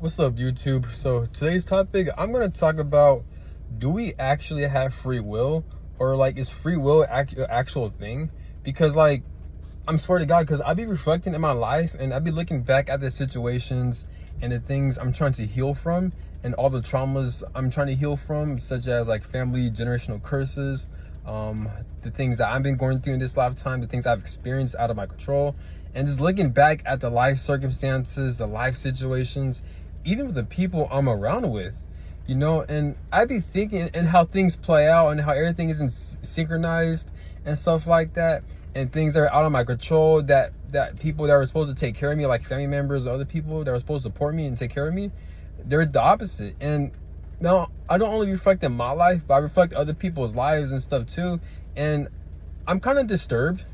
What's up, YouTube? So today's topic, I'm gonna talk about, do we actually have free will, or like is free will actual thing? Because like, I'm swear to God, because I be reflecting in my life and I be looking back at the situations and the things I'm trying to heal from and all the traumas I'm trying to heal from, such as like family generational curses, the things that I've been going through in this lifetime, the things I've experienced out of my control, and just looking back at the life circumstances, the life situations, even with the people I'm around with, and I be thinking and how things play out and how everything isn't synchronized and stuff like that, and things that are out of my control, that people that were supposed to take care of me, like family members or other people that were supposed to support me and take care of me, they're the opposite. And now I don't only reflect in my life, but I reflect other people's lives and stuff too. And I'm kind of disturbed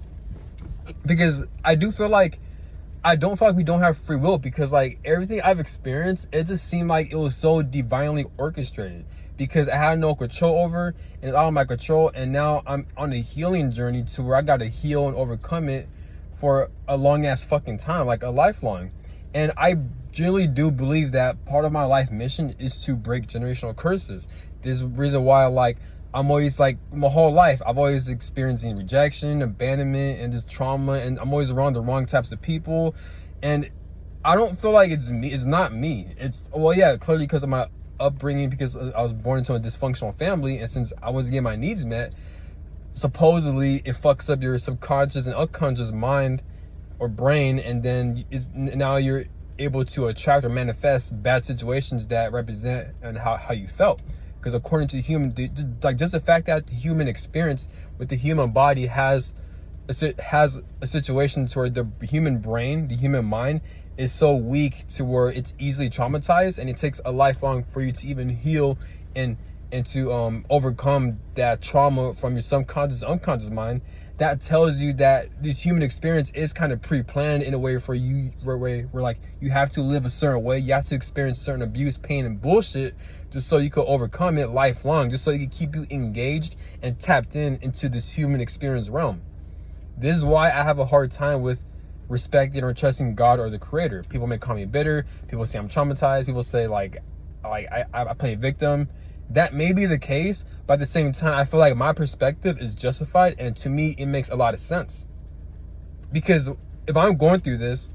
because I don't feel like we don't have free will, because like everything I've experienced, it just seemed like it was so divinely orchestrated, because I had no control over, and it's out of my control. And now I'm on a healing journey to where I got to heal and overcome it for a long ass fucking time, like a lifelong. And I genuinely do believe that part of my life mission is to break generational curses. There's a reason why, like, I'm always like, my whole life I've always experiencing rejection, abandonment, and just trauma, and I'm always around the wrong types of people. And I don't feel like it's me. It's not me. It's, well, yeah, clearly because of my upbringing, because I was born into a dysfunctional family, and since I wasn't getting my needs met, supposedly it fucks up your subconscious and unconscious mind or brain, and then now you're able to attract or manifest bad situations that represent and how you felt. Because according to just the fact that the human experience with the human body has a situation to where the human brain, the human mind, is so weak to where it's easily traumatized, and it takes a lifelong for you to even heal and to overcome that trauma from your subconscious, unconscious mind. That tells you that this human experience is kind of pre-planned in a way for you, where like you have to live a certain way, you have to experience certain abuse, pain, and bullshit, just so you could overcome it lifelong, just so you can keep you engaged and tapped into this human experience realm. This is why I have a hard time with respecting or trusting God or the Creator. People may call me bitter. People say I'm traumatized. People say like I play victim. That may be the case, but at the same time, I feel like my perspective is justified, and to me, it makes a lot of sense. Because if I'm going through this,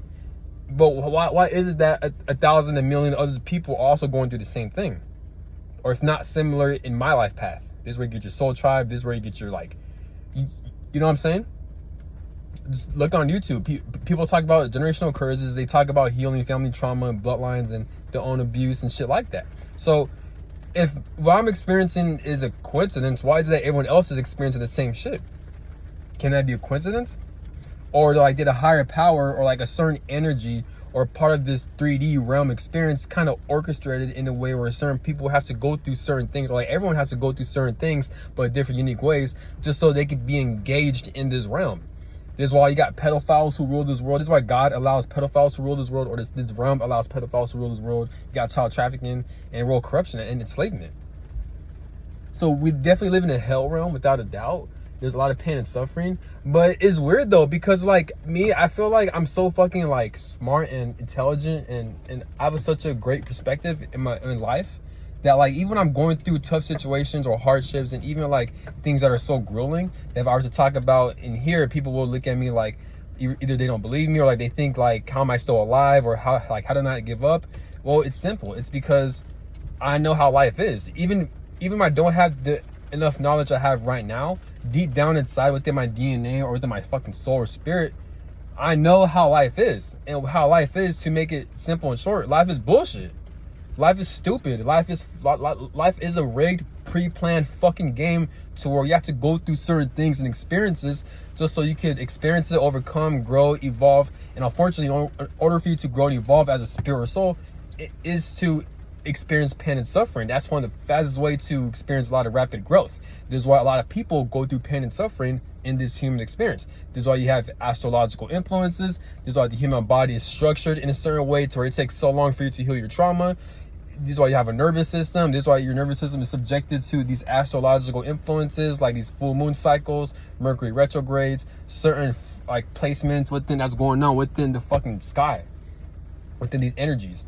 but why is it that a thousand, a million other people are also going through the same thing? Or if not similar in my life path. This is where you get your soul tribe. This is where you get your, like, you know what I'm saying? Just look on YouTube. People talk about generational curses. They talk about healing family trauma and bloodlines and their own abuse and shit like that. So if what I'm experiencing is a coincidence, why is it that everyone else is experiencing the same shit? Can that be a coincidence? Or like, did a higher power or like a certain energy or part of this 3D realm experience kind of orchestrated in a way where certain people have to go through certain things, or like everyone has to go through certain things, but different unique ways, just so they could be engaged in this realm? This is why you got pedophiles who rule this world. This is why God allows pedophiles to rule this world, or this realm allows pedophiles to rule this world. You got child trafficking and world corruption and enslavement. So we definitely live in a hell realm, without a doubt. There's a lot of pain and suffering. But it's weird though, because like me, I feel like I'm so fucking like smart and intelligent, and I have such a great perspective in life, that like even when I'm going through tough situations or hardships, and even like things that are so grueling, that if I were to talk about in here, people will look at me like either they don't believe me, or like they think like, how am I still alive, or how did I give up? Well, it's simple. It's because I know how life is. Even if I don't have the enough knowledge I have right now, deep down inside within my DNA or within my fucking soul or spirit, I know how life is. And how life is, to make it simple and short, life is bullshit. Life is stupid. Life is a rigged, pre-planned fucking game, to where you have to go through certain things and experiences just so you could experience it, overcome, grow, evolve. And unfortunately, in order for you to grow and evolve as a spirit or soul, it is to experience pain and suffering. That's one of the fastest way to experience a lot of rapid growth. This is why a lot of people go through pain and suffering in this human experience. This is why you have astrological influences. This is why the human body is structured in a certain way to where it takes so long for you to heal your trauma. This is why you have a nervous system. This is why your nervous system is subjected to these astrological influences, like these full moon cycles, Mercury retrogrades, certain like placements within that's going on within the fucking sky, within these energies.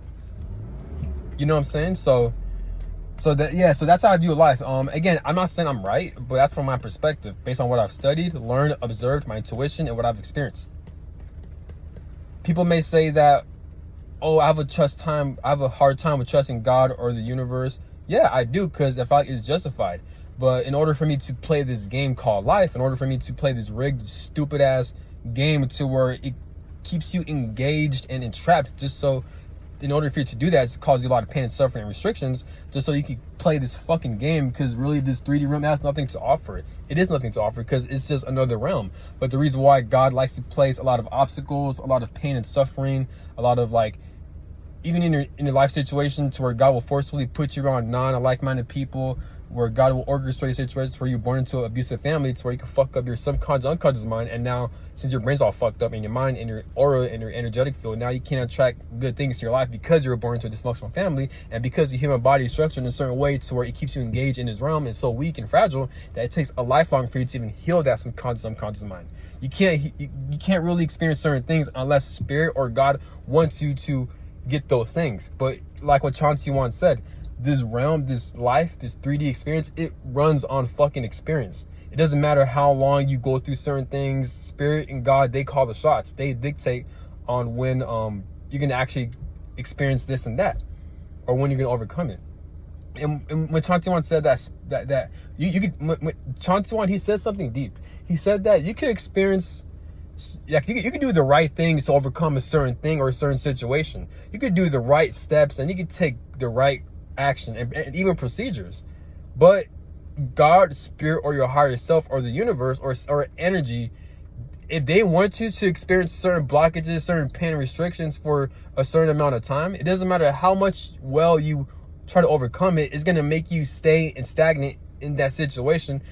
You know what I'm saying? So that's how I view life. Again, I'm not saying I'm right, but that's from my perspective, based on what I've studied, learned, observed, my intuition, and what I've experienced. People may say that, oh, I have a hard time with trusting God or the universe. Yeah, I do, because I feel like it's justified. But in order for me to play this game called life, in order for me to play this rigged, stupid ass game to where it keeps you engaged and entrapped, just so in order for you to do that, it's caused you a lot of pain and suffering and restrictions, just so you can play this fucking game, because really this 3D realm has nothing to offer. It is nothing to offer, because it's just another realm. But the reason why God likes to place a lot of obstacles, a lot of pain and suffering, a lot of like, even in your life situation, to where God will forcefully put you around like-minded people, where God will orchestrate situations where you're born into an abusive family, to where you can fuck up your subconscious, unconscious mind, and now, since your brain's all fucked up in your mind and your aura and your energetic field, now you can't attract good things to your life because you were born into a dysfunctional family, and because the human body is structured in a certain way to where it keeps you engaged in this realm and so weak and fragile that it takes a lifelong for you to even heal that subconscious, unconscious mind. You can't really experience certain things unless spirit or God wants you to get those things. But like what Chauncey once said, this realm, this life, this 3D experience, it runs on fucking experience. It doesn't matter how long you go through certain things. Spirit and God, they call the shots. They dictate on when you're gonna actually experience this and that, or when you're gonna overcome it. And when Chauncey once said that you could, when Chauncey Wan, he said something deep. He said that you can experience, like, you can do the right things to overcome a certain thing or a certain situation. You could do the right steps and you could take the right action and even procedures. But God, spirit, or your higher self, or the universe, or energy, if they want you to experience certain blockages, certain pain and restrictions for a certain amount of time, it doesn't matter how much well you try to overcome it, it's going to make you stay and stagnant in that situation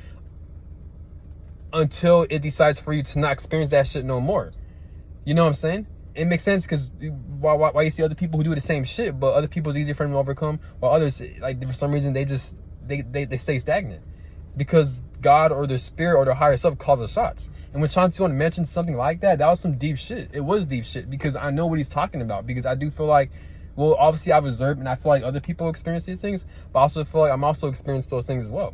until it decides for you to not experience that shit no more. You know what I'm saying? It makes sense, because why you see other people who do the same shit, but other people, it's easier for them to overcome, while others, like, for some reason, they stay stagnant, because God or their spirit or their higher self calls the shots. And when Chauncey Wan mentioned something like that, that was some deep shit. It was deep shit, because I know what he's talking about, because I do feel like, well, obviously I've observed and I feel like other people experience these things, but I also feel like I'm also experiencing those things as well.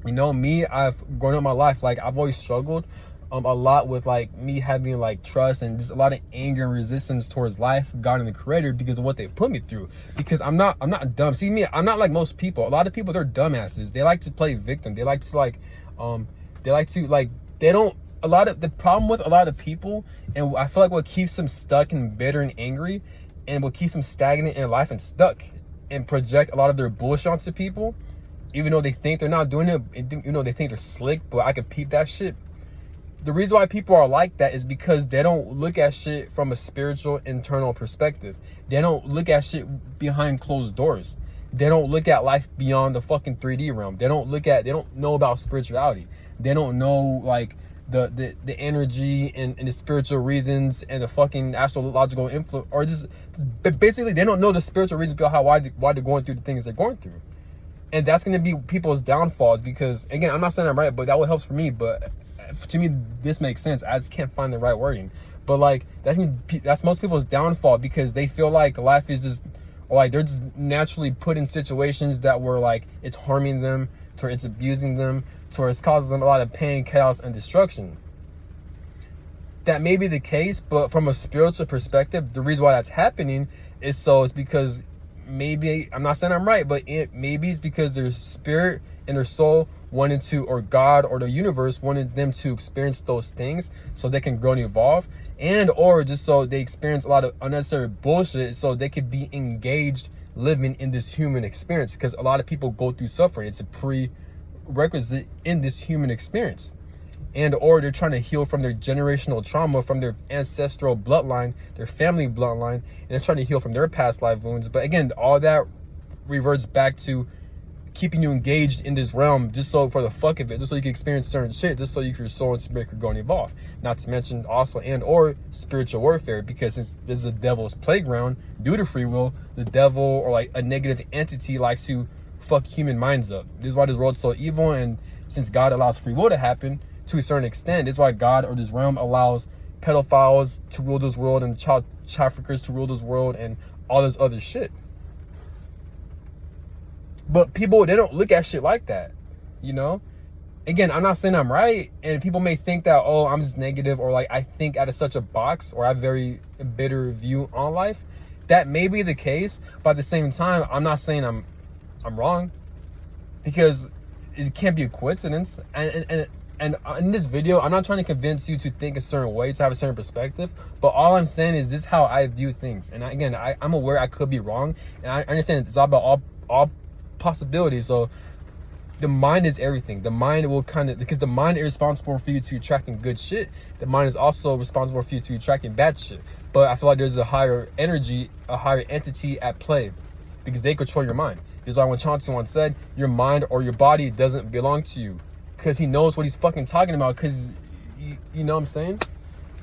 You know, me, I've grown up my life, like, I've always struggled a lot with, like, me having, like, trust and just a lot of anger and resistance towards life, God, and the Creator, because of what they put me through. Because I'm not dumb. See, me, I'm not like most people. A lot of people, they're dumbasses. They like to play victim. They like to, like, they don't, a lot of the problem with a lot of people, and I feel like what keeps them stuck and bitter and angry, and what keeps them stagnant in life and stuck and project a lot of their bullshit onto people, even though they think they're not doing it, you know, they think they're slick, but I could peep that shit. The reason why people are like that is because they don't look at shit from a spiritual, internal perspective. They don't look at shit behind closed doors. They don't look at life beyond the fucking 3D realm. They don't know about spirituality. They don't know, like, the energy and the spiritual reasons and the fucking astrological influence, or just basically they don't know the spiritual reasons behind why they're going through the things they're going through. And that's going to be people's downfalls, because, again, I'm not saying I'm right, but that what helps for me. But to me, this makes sense. I just can't find the right wording. But, like, that's most people's downfall, because they feel like life is just, or, like, they're just naturally put in situations that were, like, it's harming them, to where it's abusing them, to where it's causing them a lot of pain, chaos, and destruction. That may be the case, but from a spiritual perspective, the reason why that's happening is because maybe, I'm not saying I'm right, but maybe it's because their spirit and their soul wanted to, or God or the universe wanted them to experience those things so they can grow and evolve, and or just so they experience a lot of unnecessary bullshit so they could be engaged living in this human experience, because a lot of people go through suffering. It's a prerequisite in this human experience. And or they're trying to heal from their generational trauma, from their ancestral bloodline, their family bloodline, and they're trying to heal from their past life wounds. But again, all that reverts back to keeping you engaged in this realm just so for the fuck of it, just so you can experience certain shit, just so your soul and spirit could grow and evolve. Not to mention also and or spiritual warfare, because since this is a devil's playground, due to free will, the devil or like a negative entity likes to fuck human minds up. This is why this world's so evil, and since God allows free will to happen to a certain extent, it's why God or this realm allows pedophiles to rule this world and child traffickers to rule this world and all this other shit. But people, they don't look at shit like that, you know? Again, I'm not saying I'm right, and people may think that, oh, I'm just negative, or like I think out of such a box, or I have a very bitter view on life. That may be the case, but at the same time, I'm not saying I'm wrong, because it can't be a coincidence. And in this video, I'm not trying to convince you to think a certain way, to have a certain perspective, but all I'm saying is this is how I view things. And again, I'm aware I could be wrong, and I understand it's all about all possibilities. So the mind is everything. The mind will because the mind is responsible for you to attracting good shit. The mind is also responsible for you to attracting bad shit. But I feel like there's a higher energy, a higher entity at play, because they control your mind. This is why when Chauncey once said, your mind or your body doesn't belong to you, because he knows what he's fucking talking about, because you know what I'm saying?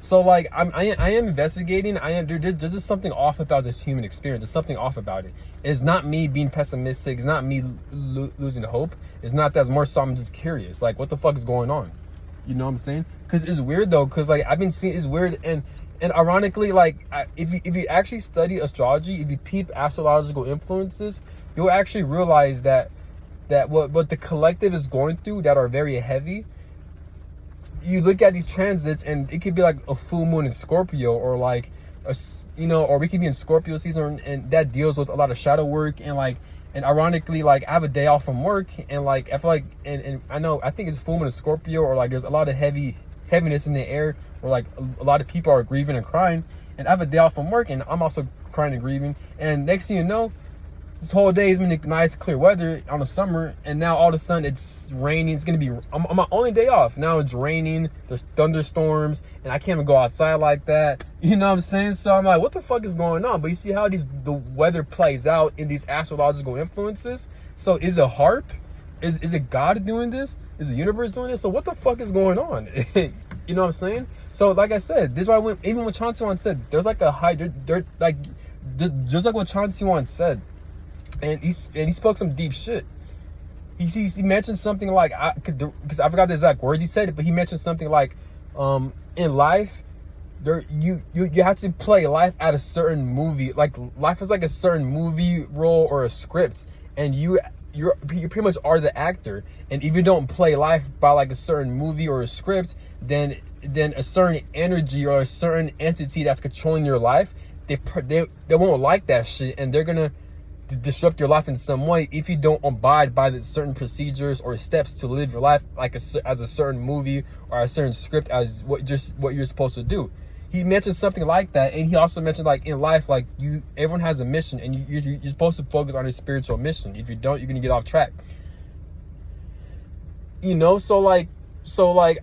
So like I am investigating. There's just something off about this human experience. There's something off about it. It's not me being pessimistic. It's not me losing hope. It's not that. It's more so I'm just curious. Like, what the fuck is going on? You know what I'm saying? Because it's weird though. Because like I've been seeing, it's weird, and ironically, like if you actually study astrology, if you peep astrological influences, you'll actually realize that what the collective is going through that are very heavy. You look at these transits, and it could be like a full moon in Scorpio, or like or we could be in Scorpio season, and that deals with a lot of shadow work, and ironically, like I have a day off from work, and like I feel like, and I think it's full moon in Scorpio, or like there's a lot of heaviness in the air, or like a lot of people are grieving and crying, and I have a day off from work, and I'm also crying and grieving, and next thing you know, this whole day has been nice, clear weather on the summer, and now all of a sudden it's raining. It's gonna be on my only day off. Now it's raining. There's thunderstorms, and I can't even go outside like that. You know what I'm saying? So I'm like, what the fuck is going on? But you see how the weather plays out in these astrological influences. So is it HARP? Is it God doing this? Is the universe doing this? So what the fuck is going on? You know what I'm saying? So like I said, this is why even when Chauncey once said, there's like a high, like just like what Chauncey once said. And he spoke some deep shit. He mentioned something like, because I forgot the exact words he said, but he mentioned something like, in life, you have to play life at a certain movie. Like life is like a certain movie role or a script, and you pretty much are the actor. And if you don't play life by like a certain movie or a script, then a certain energy or a certain entity that's controlling your life, they won't like that shit, and they're gonna disrupt your life in some way if you don't abide by the certain procedures or steps to live your life like as a certain movie or a certain script, as what you're supposed to do. He mentioned something like that, and he also mentioned like in life, like everyone has a mission, and you're supposed to focus on a spiritual mission. If you don't, you're gonna get off track. You know, so like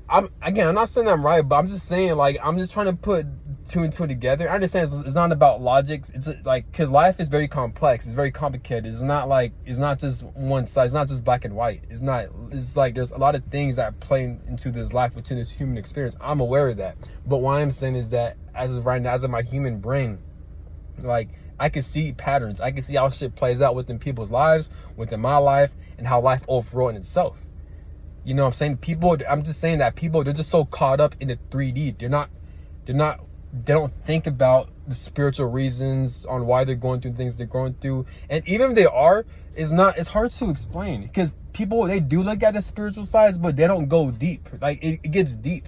I'm not saying I'm right, but I'm just saying, like, I'm just trying to put two and two together. I understand it's not about logic. It's like, because life is very complex. It's very complicated. It's not just one side. It's not just black and white. It's like there's a lot of things that play into this life, within this human experience. I'm aware of that. But what I'm saying is that as of right now, as of my human brain, like, I can see patterns. I can see how shit plays out within people's lives, within my life, and how life overall in itself. You know what I'm saying? I'm just saying that people, they're just so caught up in the 3D. They don't think about the spiritual reasons on why they're going through things they're going through. And even if they are, it's hard to explain, because people, they do look at the spiritual sides, but they don't go deep. Like it gets deep,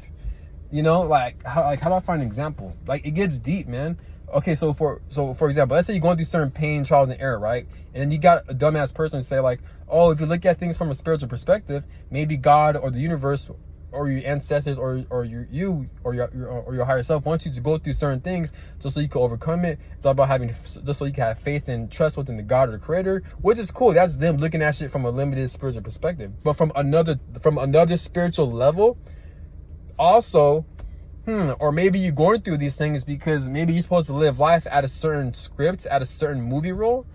you know, like how do I find an example? Like it gets deep, man. Okay, so for example, let's say you're going through certain pain, trials, and error, right? And then you got a dumbass person say like, oh, if you look at things from a spiritual perspective, maybe God or the universe or your ancestors or your higher self wants you to go through certain things just so you can overcome it. It's all about just so you can have faith and trust within the God or the creator, which is cool. That's them looking at shit from a limited spiritual perspective. But from another spiritual level, also, or maybe you're going through these things because maybe you're supposed to live life at a certain script, at a certain movie role,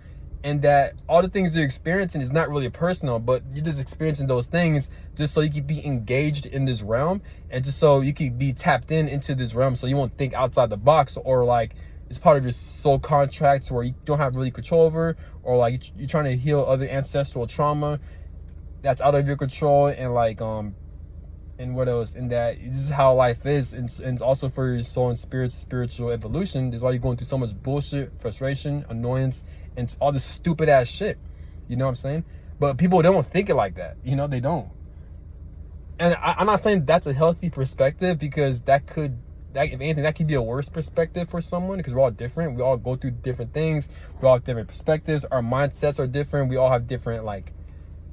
and that all the things you're experiencing is not really personal, but you're just experiencing those things just so you can be engaged in this realm, and just so you can be tapped into this realm, so you won't think outside the box, or like it's part of your soul contracts where you don't have really control over, or like you're trying to heal other ancestral trauma that's out of your control, and like and what else? And that this is how life is, and also for your soul and spiritual evolution. This is why you're going through so much bullshit, frustration, annoyance, and all this stupid ass shit. You know what I'm saying? But people don't think it like that. You know, they don't. And I'm not saying that's a healthy perspective, because if anything, that could be a worse perspective for someone, because we're all different. We all go through different things. We all have different perspectives. Our mindsets are different. We all have different like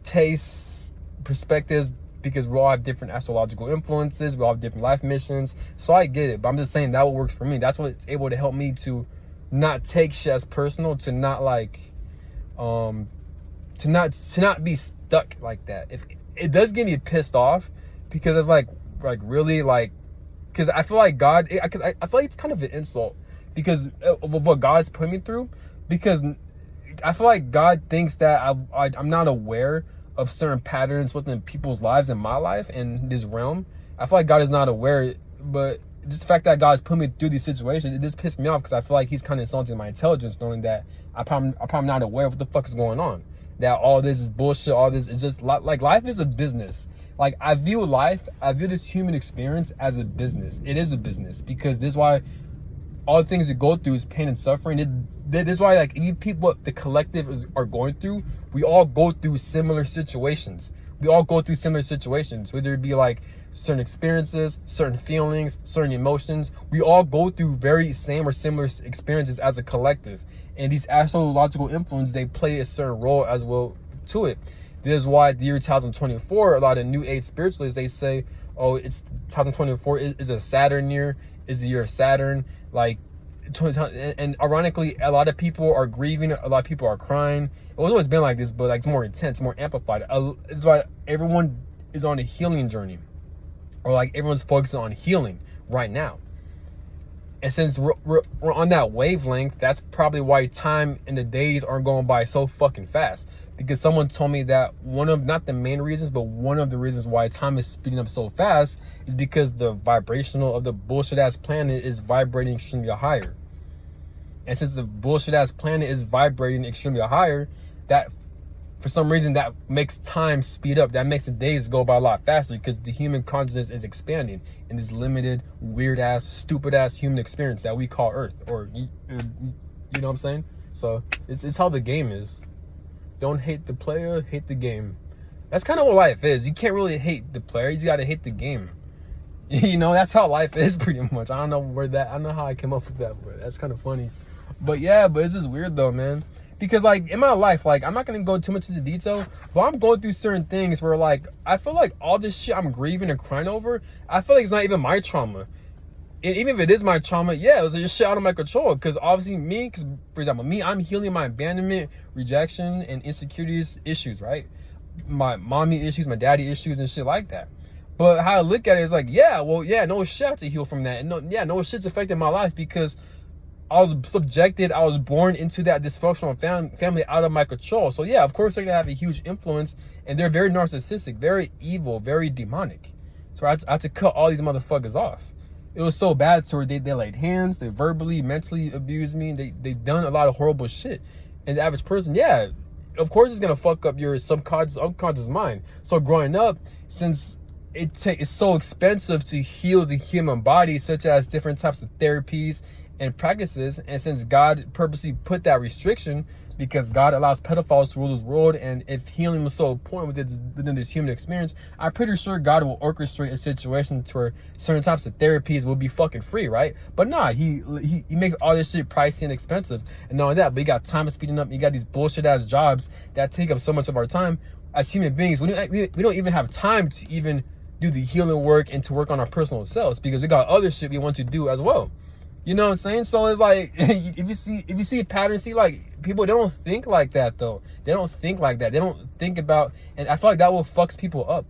tastes, perspectives, because we all have different astrological influences. We all have different life missions. So I get it, but I'm just saying that what works for me. That's what's able to help me to not take shit as personal, to not like, to not be stuck like that. If it does get me pissed off, because it's like really like, because I feel like God, because I feel like it's kind of an insult because of what God's put me through, because I feel like God thinks that I'm not aware of certain patterns within people's lives in my life and this realm. I feel like God is not aware, but just the fact that God's put me through these situations, it just pissed me off, because I feel like he's kind of insulting my intelligence, knowing that I'm probably not aware of what the fuck is going on. That all this is bullshit, all this is just like life is a business. Like I view this human experience as a business. It is a business, because this is why all the things you go through is pain and suffering. This is why, like, any people the collective are going through, we all go through similar situations. Whether it be like certain experiences, certain feelings, certain emotions. We all go through very same or similar experiences as a collective. And these astrological influences, they play a certain role as well to it. This is why the year 2024, a lot of new age spiritualists, they say, oh, it's 2024 is a Saturn year, is the year of Saturn. Like, and ironically, a lot of people are grieving, a lot of people are crying. It was always been like this, but like it's more intense, more amplified. It's why everyone is on a healing journey, or like everyone's focusing on healing right now. And since we're on that wavelength, that's probably why time and the days aren't going by so fucking fast. Because someone told me that not the main reasons, but one of the reasons why time is speeding up so fast is because the vibrational of the bullshit ass planet is vibrating extremely higher. And since the bullshit ass planet is vibrating extremely higher, that for some reason that makes time speed up. That makes the days go by a lot faster, because the human consciousness is expanding in this limited, weird ass, stupid ass human experience that we call Earth. Or you know what I'm saying? So it's how the game is. Don't hate the player, hate the game. That's kind of what life is. You can't really hate the player, you gotta hate the game. You know, that's how life is pretty much. I don't know how I came up with that, but that's kind of funny. But yeah, but it's just weird though, man. Because like in my life, like I'm not gonna go too much into detail, but I'm going through certain things where like I feel like all this shit I'm grieving and crying over, I feel like it's not even my trauma. And even if it is my trauma, yeah, it was just shit out of my control. Because obviously because for example, I'm healing my abandonment, rejection, and insecurities issues, right? My mommy issues, my daddy issues, and shit like that. But how I look at it is like, no shit, I have to heal from that. And no shit's affected my life, because I was born into that dysfunctional family out of my control. So yeah, of course they're gonna have a huge influence, and they're very narcissistic, very evil, very demonic. So I had to cut all these motherfuckers off. It was so bad to where they laid hands, they verbally, mentally abused me, they've done a lot of horrible shit. And the average person, yeah, of course it's gonna fuck up your unconscious mind. So growing up, since it's so expensive to heal the human body, such as different types of therapies and practices, and since God purposely put that restriction, because God allows pedophiles to rule this world, and if healing was so important within this human experience, I'm pretty sure God will orchestrate a situation to where certain types of therapies will be fucking free, right? But nah, he makes all this shit pricey and expensive, and not only that, but you got time speeding up, you got these bullshit ass jobs that take up so much of our time. As human beings, we don't even have time to even do the healing work and to work on our personal selves, because we got other shit we want to do as well. You know what I'm saying? So it's like, if you see a pattern, see, like, people, they don't think like that though. They don't think like that. They don't think about, and I feel like that will fucks people up.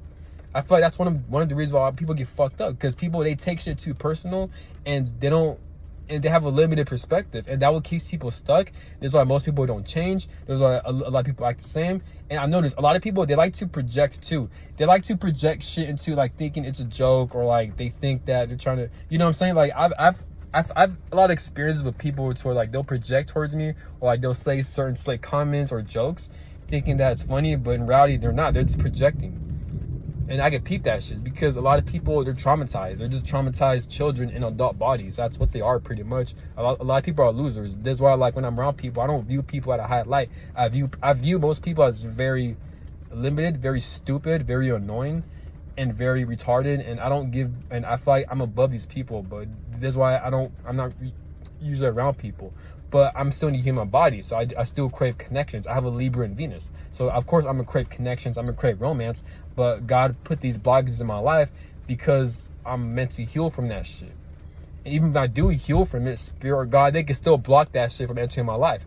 I feel like that's one of the reasons why people get fucked up, because people, they take shit too personal, and they have a limited perspective, and that what keeps people stuck. That's why most people don't change. That's why a lot of people act the same. And I've noticed a lot of people, they like to project too. They like to project shit into, like, thinking it's a joke, or like they think that they're trying to, you know what I'm saying? Like I've a lot of experiences with people where like they'll project towards me, or like they'll say certain slick comments or jokes thinking that it's funny, but in reality they're not. They're just projecting. And I can peep that shit, because a lot of people, they're traumatized. They're just traumatized children in adult bodies. That's what they are pretty much. A lot of people are losers. That's why, like, when I'm around people, I don't view people at a high light. I view most people as very limited, very stupid, very annoying, and very retarded. And I feel like I'm above these people, but that's why I'm not usually around people. But I'm still in the human body, so I still crave connections. I have a Libra and Venus, so of course I'm gonna crave connections, I'm gonna crave romance. But God put these blockages in my life because I'm meant to heal from that shit. And even if I do heal from it, Spirit or God, they can still block that shit from entering my life.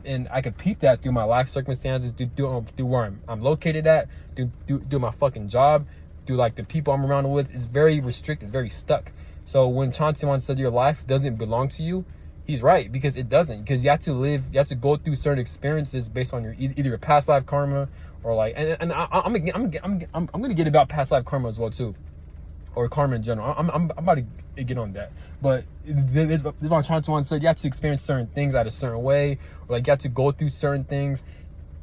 And I can peep that through my life circumstances, through where I'm located at, do my fucking job, through like the people I'm around with. It's very restricted, very stuck. So when Chauncey once said your life doesn't belong to you, he's right, because it doesn't. Because you have to go through certain experiences based on your either your past life karma or like, and I'm gonna get about past life karma as well too, or karma in general. I'm about to get on that. But this what Chauncey once said, you have to experience certain things out a certain way, or like you have to go through certain things.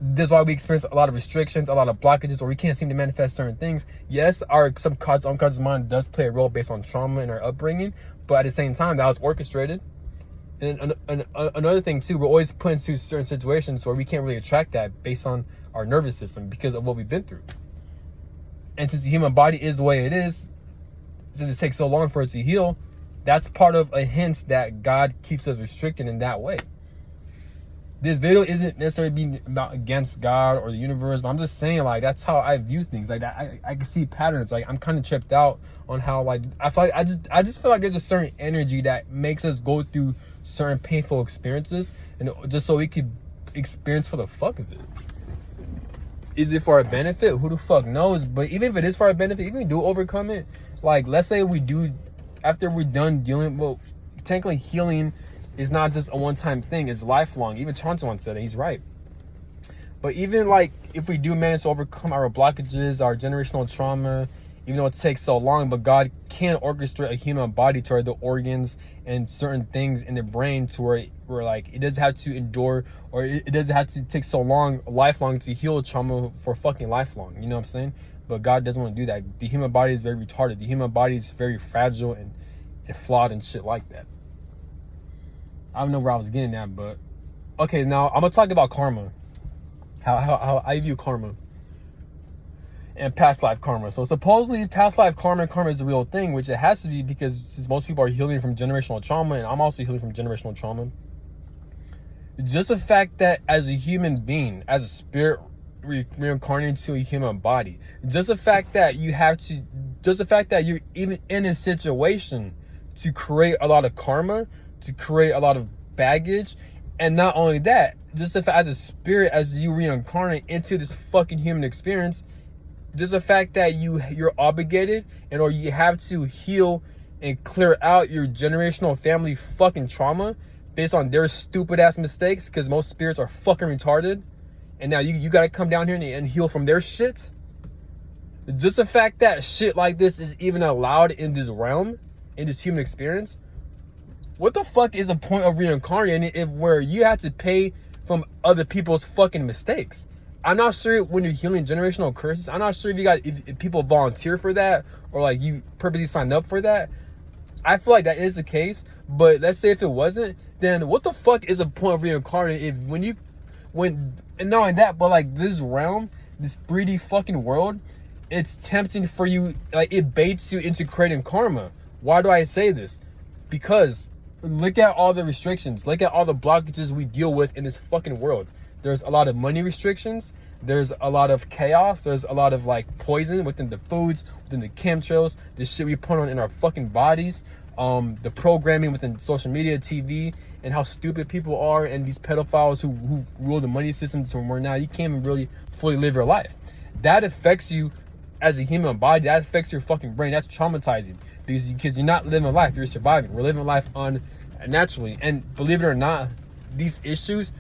This is why we experience a lot of restrictions, a lot of blockages, or we can't seem to manifest certain things. Yes, our unconscious mind does play a role based on trauma and our upbringing, but at the same time, that was orchestrated. And another thing too, we're always put into certain situations where we can't really attract that based on our nervous system because of what we've been through. And since the human body is the way it is, since it takes so long for it to heal, that's part of a hint that God keeps us restricted in that way. This video isn't necessarily being about against God or the universe, but I'm just saying, like, that's how I view things. Like, I can see patterns. Like, I'm kind of tripped out on how, like, I feel like I just feel like there's a certain energy that makes us go through certain painful experiences, and just so we could experience for the fuck of it. Is it for our benefit? Who the fuck knows? But even if it is for our benefit, even if we do overcome it, like, let's say we do, after we're done dealing, well, technically healing is not just a one-time thing, it's lifelong. Even Chauncey once said it, he's right. But even like if we do manage to overcome our blockages, our generational trauma, even though it takes so long, but God can orchestrate a human body to where the organs and certain things in the brain to where like it doesn't have to endure, or it doesn't have to take so long, lifelong, to heal trauma for fucking lifelong. You know what I'm saying? But God doesn't want to do that. The human body is very retarded. The human body is very fragile and flawed and shit like that. I don't know where I was getting at, but okay, now I'm gonna talk about karma. How I view karma and past life karma. So supposedly past life karma is a real thing, which it has to be, because since most people are healing from generational trauma, and I'm also healing from generational trauma. Just the fact that as a human being, as a spirit reincarnated to a human body, just the fact that you're even in a situation to create a lot of karma, to create a lot of baggage. And not only that, just if as a spirit, as you reincarnate into this fucking human experience, just the fact that you're obligated or you have to heal and clear out your generational family fucking trauma based on their stupid ass mistakes, because most spirits are fucking retarded, and now you gotta come down here and heal from their shit. Just the fact that shit like this is even allowed in this realm, in this human experience. What the fuck is the point of reincarnating if where you have to pay from other people's fucking mistakes? I'm not sure when you're healing generational curses. I'm not sure if people volunteer for that, or like you purposely signed up for that. I feel like that is the case, but let's say if it wasn't, then what the fuck is the point of reincarnating if and not only that, but like this realm, this 3D fucking world, it's tempting for you, like it baits you into creating karma. Why do I say this? Because look at all the restrictions. Look at all the blockages we deal with in this fucking world. There's a lot of money restrictions. There's a lot of chaos. There's a lot of like poison within the foods, within the chemtrails, the shit we put on in our fucking bodies, the programming within social media, TV, and how stupid people are, and these pedophiles who rule the money system to where now you can't even really fully live your life. That affects you as a human body. That affects your fucking brain. That's traumatizing because you're not living life, you're surviving. We're living life unnaturally. And believe it or not, these issues,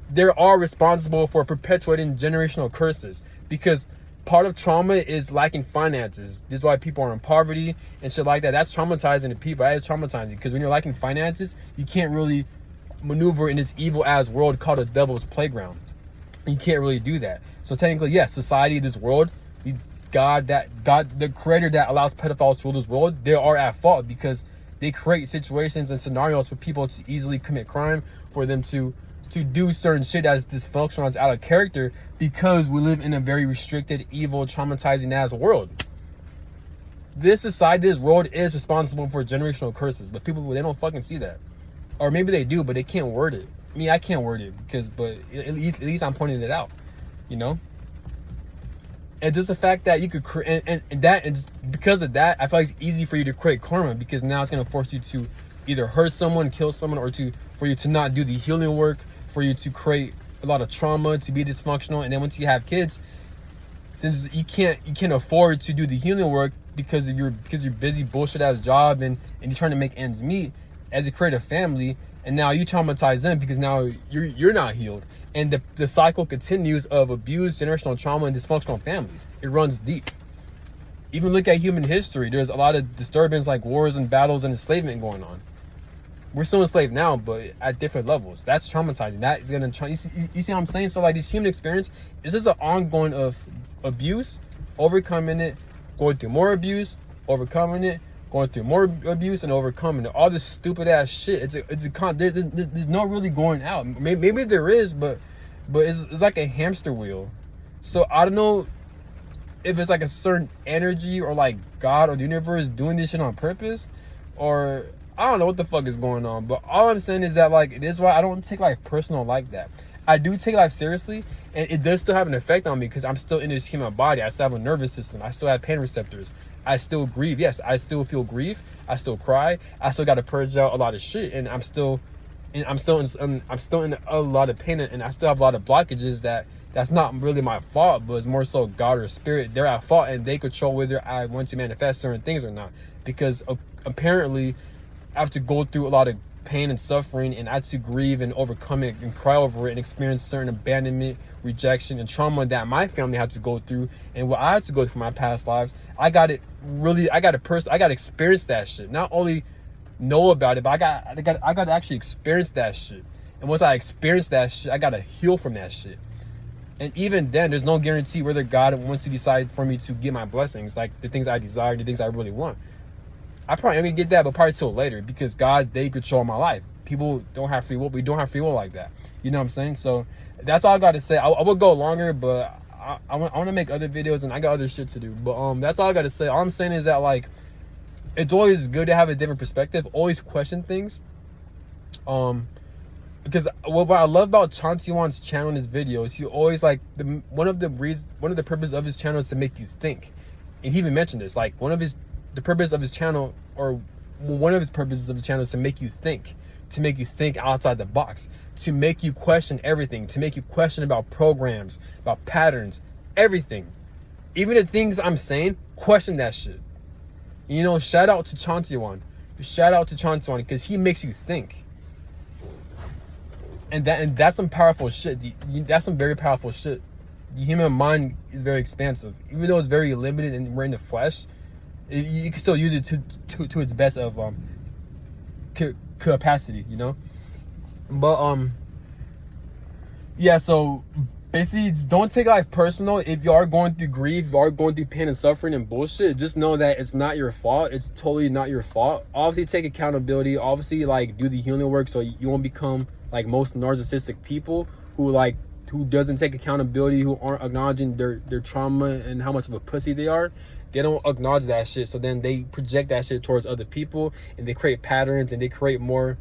they are responsible for perpetuating generational curses, because part of trauma is lacking finances. This is why people are in poverty and shit like that. That's traumatizing to people. That is traumatizing, because when you're lacking finances, you can't really maneuver in this evil ass world called a devil's playground. You can't really do that. So technically, yes, society, this world, God, the creator that allows pedophiles to rule this world, they are at fault, because they create situations and scenarios for people to easily commit crime, for them to to do certain shit that's dysfunctional, that's out of character, because we live in a very restricted, evil, traumatizing ass world. This society, this world is responsible for generational curses, but people, they don't fucking see that. Or maybe they do, but they can't word it. I mean, I can't word it but at least I'm pointing it out, you know? And just the fact that you could create, and because of that, I feel like it's easy for you to create karma, because now it's going to force you to either hurt someone, kill someone, or for you to not do the healing work, for you to create a lot of trauma, to be dysfunctional. And then once you have kids, since you can't afford to do the healing work because of your busy bullshit ass job, and you're trying to make ends meet as you create a family, and now you traumatize them because now you're not healed. And the cycle continues of abuse, generational trauma, and dysfunctional families. It runs deep. Even look at human history. There's a lot of disturbance, like wars and battles and enslavement going on. We're still enslaved now, but at different levels. That's traumatizing. That is gonna you see what I'm saying? So like, this human experience is just an ongoing of abuse, overcoming it, going through more abuse, overcoming it, going through more abuse, and overcoming it. All this stupid ass shit. There's no really going out. Maybe there is, but it's like a hamster wheel. So I don't know if it's like a certain energy, or like God or the universe doing this shit on purpose, or I don't know what the fuck is going on. But all I'm saying is that, like, it is why I don't take life personal like that. I do take life seriously, and it does still have an effect on me, because I'm still in this human body. I still have a nervous system. I still have pain receptors. I still grieve. Yes, I still feel grief. I still cry. I still got to purge out a lot of shit, and I'm still in a lot of pain, and I still have a lot of blockages that's not really my fault, but it's more so God or spirit. They're at fault, and they control whether I want to manifest certain things or not, because apparently I have to go through a lot of pain and suffering, and I had to grieve and overcome it and cry over it and experience certain abandonment, rejection, and trauma that my family had to go through, and what I had to go through from my past lives. I got to experience that shit. Not only know about it, but I got to actually experience that shit. And once I experience that shit, I got to heal from that shit. And even then, there's no guarantee whether God wants to decide for me to get my blessings, like the things I desire, the things I really want. I probably am gonna get that, but probably till later, because God, they control my life. People don't have free will. We don't have free will like that. You know what I'm saying? So that's all I got to say. I will go longer, but I want to make other videos, and I got other shit to do. But that's all I got to say. All I'm saying is that, like, it's always good to have a different perspective. Always question things. Because what I love about Chauncey Wan's channel and his videos, he always, like, one of the purposes of his channel is to make you think. And he even mentioned this, like, the purpose of his channel, or one of his purposes of the channel, is to make you think outside the box, to make you question everything, to make you question about programs, about patterns, everything. Even the things I'm saying, question that shit. You know, shout out to Chauncey Wan. Shout out to Chauncey Wan, because he makes you think. And that's some powerful shit. That's some very powerful shit. The human mind is very expansive. Even though it's very limited and we're in the flesh, you can still use it to its best of capacity, you know. But yeah, so basically, just don't take life personal. If you are going through grief, if you are going through pain and suffering and bullshit, just know that it's not your fault. It's totally not your fault. Obviously, take accountability. Obviously, like, do the healing work, so you won't become like most narcissistic people who doesn't take accountability, who aren't acknowledging their trauma and how much of a pussy they are. They don't acknowledge that shit, so then they project that shit towards other people, and they create patterns, and they create more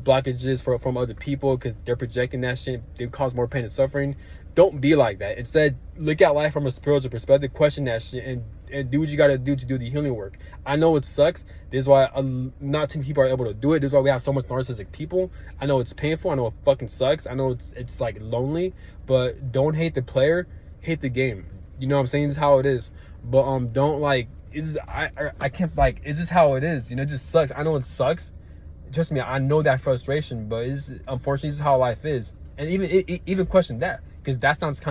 blockages from other people because they're projecting that shit. They cause more pain and suffering. Don't be like that. Instead, look at life from a spiritual perspective, question that shit, and do what you gotta do to do the healing work. I know it sucks. This is why not too many people are able to do it. This is why we have so much narcissistic people. I know it's painful. I know it fucking sucks. I know it's like lonely, but don't hate the player, hate the game. You know what I'm saying? This is how it is. But don't, like, I can't, like, it's just how it is. You know, it just sucks. I know it sucks. Trust me, I know that frustration, but unfortunately, this is how life is. And even question that, because that sounds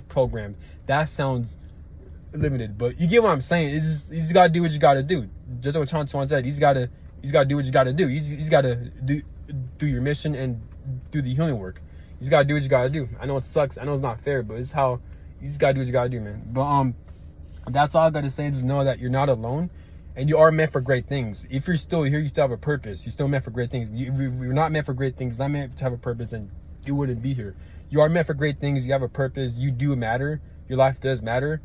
programmed. That sounds limited. But you get what I'm saying. You just gotta do what you gotta do. Just like what Chauncey said, you just gotta do what you gotta do. You just gotta do your mission and do the healing work. You just gotta do what you gotta do. I know it sucks. I know it's not fair, but it's how you just gotta do what you gotta do, man. But that's all I gotta say. Just know that you're not alone. And you are meant for great things. If you're still here, you still have a purpose. You're still meant for great things. If you're not meant for great things, not meant to have a purpose, then you wouldn't be here. You are meant for great things. You have a purpose. You do matter. Your life does matter.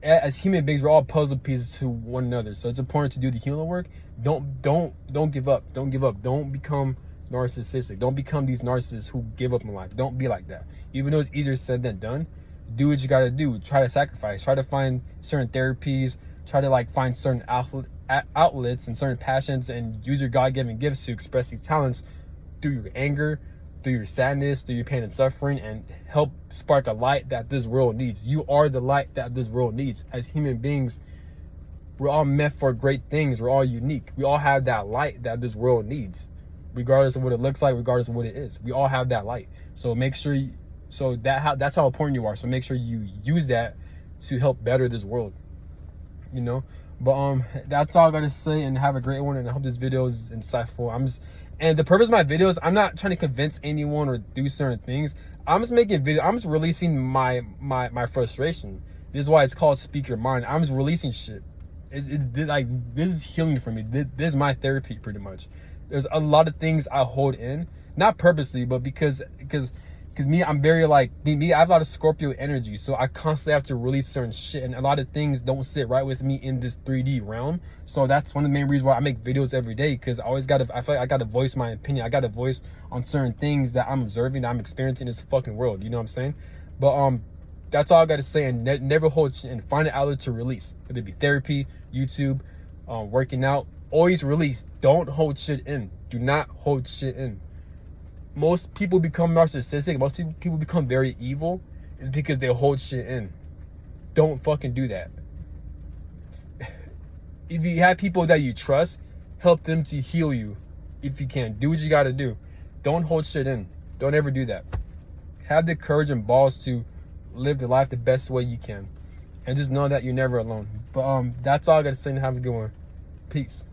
As human beings, we're all puzzle pieces to one another. So it's important to do the healing work. Don't give up. Don't give up. Don't become narcissistic. Don't become these narcissists who give up in life. Don't be like that. Even though it's easier said than done, do what you gotta do. Try to sacrifice. Try to find certain therapies. Try to like find certain outlets and certain passions, and use your God-given gifts to express these talents through your anger, through your sadness, through your pain and suffering, and help spark a light that this world needs. You are the light that this world needs. As human beings, we're all meant for great things. We're all unique. We all have that light that this world needs, regardless of what it looks like, regardless of what it is. We all have that light. So make sure that's how important you are. So make sure you use that to help better this world. You know, but that's all I gotta say, and have a great one, and I hope this video is insightful. And the purpose of my videos, I'm not trying to convince anyone or do certain things. I'm just making video. I'm just releasing my frustration. This is why it's called Speak Your Mind. I'm just releasing shit. Like, this is healing for me. This is my therapy, pretty much. There's a lot of things I hold in, not purposely, but because me, I'm very like me. I have a lot of Scorpio energy, so I constantly have to release certain shit, and a lot of things don't sit right with me in this 3D realm. So that's one of the main reasons why I make videos every day, because I feel like I gotta voice my opinion. I gotta voice on certain things that I'm observing, that I'm experiencing in this fucking world. You know what I'm saying? But that's all I gotta say. And never hold shit, and find an outlet to release, whether it be therapy, YouTube, working out. Always release. Don't hold shit in. Do not hold shit in. Most people become narcissistic. Most people become very evil is because they hold shit in. Don't fucking do that. If you have people that you trust, help them to heal you. If you can, do what you gotta do. Don't hold shit in. Don't ever do that. Have the courage and balls to live the life the best way you can, and just know that you're never alone. But that's all I gotta say, and have a good one. Peace.